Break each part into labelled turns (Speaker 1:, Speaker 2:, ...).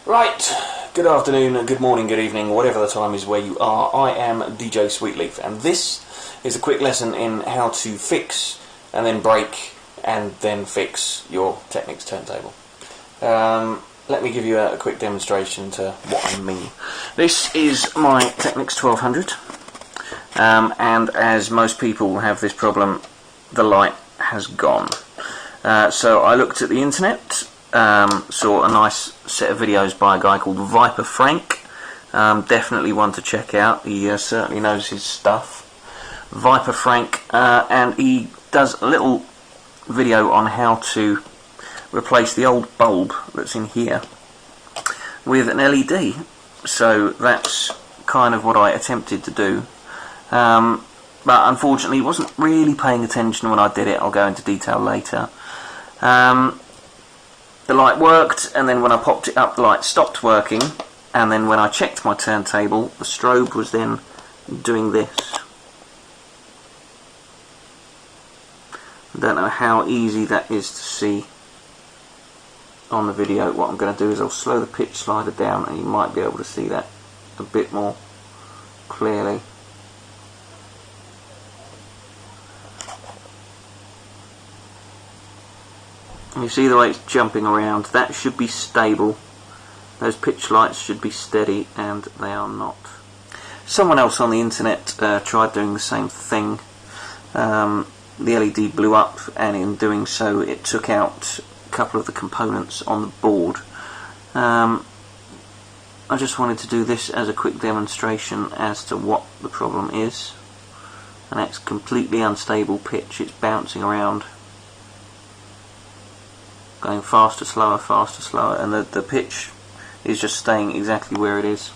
Speaker 1: Right, good afternoon, good morning, good evening, whatever the time is where you are. I am DJ Sweetleaf, and this is a quick lesson in how to fix and then break and then fix your Technics turntable. Let me give you a quick demonstration to what I mean. This is my Technics 1200, and as most people have this problem, the light has gone. So I looked at the internet, saw a nice set of videos by a guy called Viper Frank. Definitely one to check out. He certainly knows his stuff. Viper Frank, and he does a little video on how to replace the old bulb that's in here with an LED. So that's kind of what I attempted to do. But unfortunately, wasn't really paying attention when I did it. I'll go into detail later. The light worked, and then when I popped it up, the light stopped working, and then when I checked my turntable, the strobe was then doing this. I don't know how easy that is to see on the video. What I'm going to do is I'll slow the pitch slider down, and you might be able to see that a bit more clearly. You see the way it's jumping around. That should be stable. Those pitch lights should be steady, and they are not. Someone else on the internet tried doing the same thing. The LED blew up, and in doing so it took out a couple of the components on the board. I just wanted to do this as a quick demonstration as to what the problem is. And that's completely unstable pitch. It's bouncing around, going faster, slower, and the pitch is just staying exactly where it is,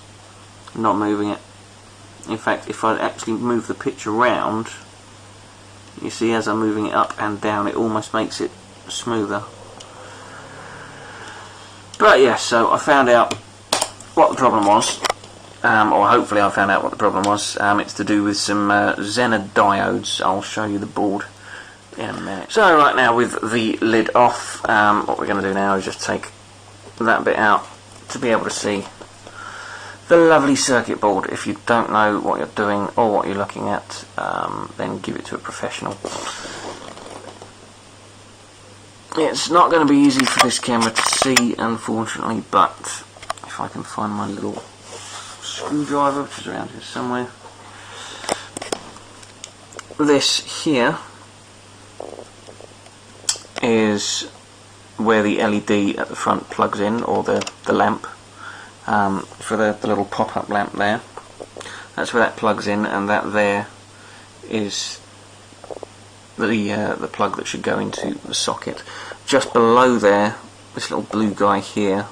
Speaker 1: not moving it. In fact, if I actually move the pitch around, you see as I'm moving it up and down, it almost makes it smoother. But yeah, so I found out what the problem was, or hopefully I found out what the problem was. It's to do with some zener diodes. I'll show you the board in a minute. So right now, with the lid off, what we're going to do now is just take that bit out to be able to see the lovely circuit board. If you don't know what you're doing or what you're looking at, then give it to a professional. It's not going to be easy for this camera to see, unfortunately, but if I can find my little screwdriver, which is around here somewhere. This here is where the LED at the front plugs in, or the lamp, for the little pop-up lamp there. That's where that plugs in, and that there is the plug that should go into the socket. Just below there, this little blue guy here,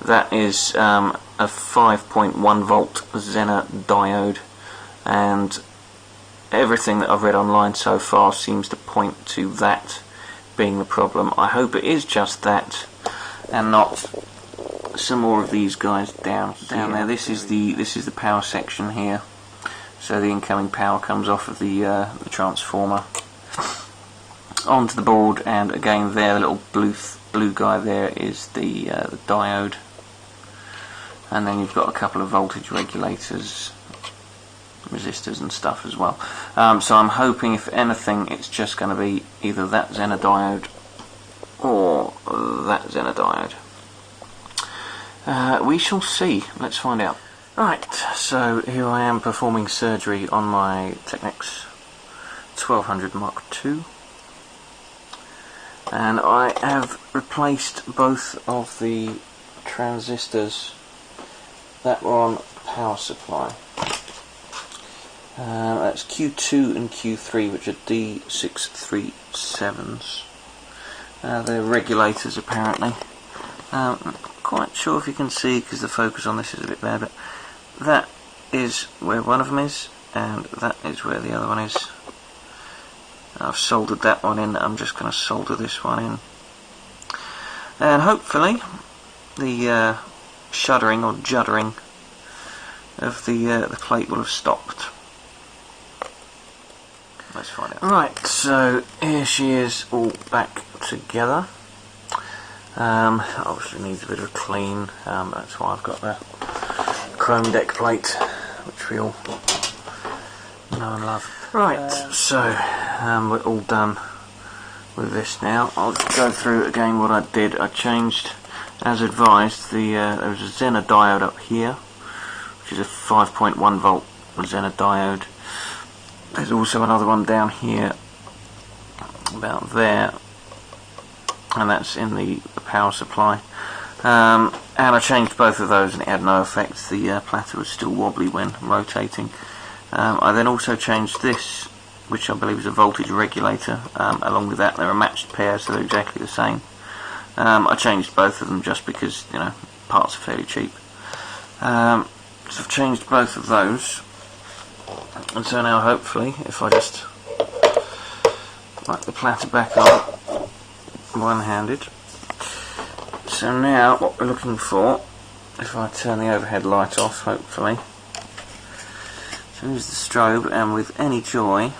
Speaker 1: that is a 5.1 volt zener diode, and everything that I've read online so far seems to point to that being the problem. I hope it is just that, and not some more of these guys down there. This is the power section here. So the incoming power comes off of the transformer onto the board, and again there, the little blue guy there is the diode, and then you've got a couple of voltage regulators, resistors and stuff as well. So I'm hoping, if anything, it's just going to be either that zener diode or that zener diode. We shall see. Let's find out. Right, so here I am performing surgery on my Technics 1200 Mark II, and I have replaced both of the transistors that were on power supply. That's Q2 and Q3, which are D637s. They're regulators, apparently. Not quite sure if you can see, because the focus on this is a bit bad, but that is where one of them is, and that is where the other one is. I've soldered that one in. I'm just going to solder this one in, and hopefully the shuddering or juddering of the plate will have stopped. Let's find out. Right, so here she is all back together. Obviously needs a bit of a clean, that's why I've got the chrome deck plate, which we all know and love. Right, so we're all done with this now. I'll just go through again what I did. I changed, as advised, there was a zener diode up here, which is a 5.1 volt zener diode. There's also another one down here, about there, and that's in the power supply. And I changed both of those and it had no effect. The platter was still wobbly when rotating. I then also changed this, which I believe is a voltage regulator. Along with that, they're a matched pair, so they're exactly the same. I changed both of them just because, you know, parts are fairly cheap. So I've changed both of those, and so now hopefully, if I just like the platter back on one-handed. So now what we're looking for, if I turn the overhead light off, hopefully, so here's the strobe, and with any joy,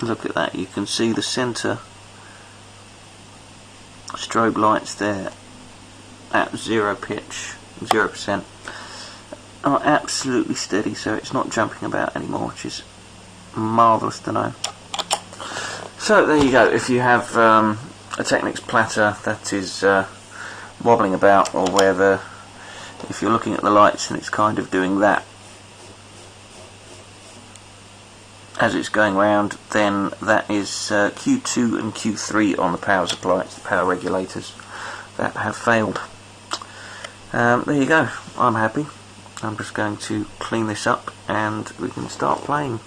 Speaker 1: look at that, you can see the centre strobe lights there at 0 pitch, 0%, are absolutely steady, so it's not jumping about anymore, which is marvellous to know. So there you go. If you have a Technics platter that is wobbling about, or where if you're looking at the lights and it's kind of doing that as it's going round, then that is Q2 and Q3 on the power supply. It's the power regulators that have failed. There you go. I'm happy. I'm just going to clean this up and we can start playing.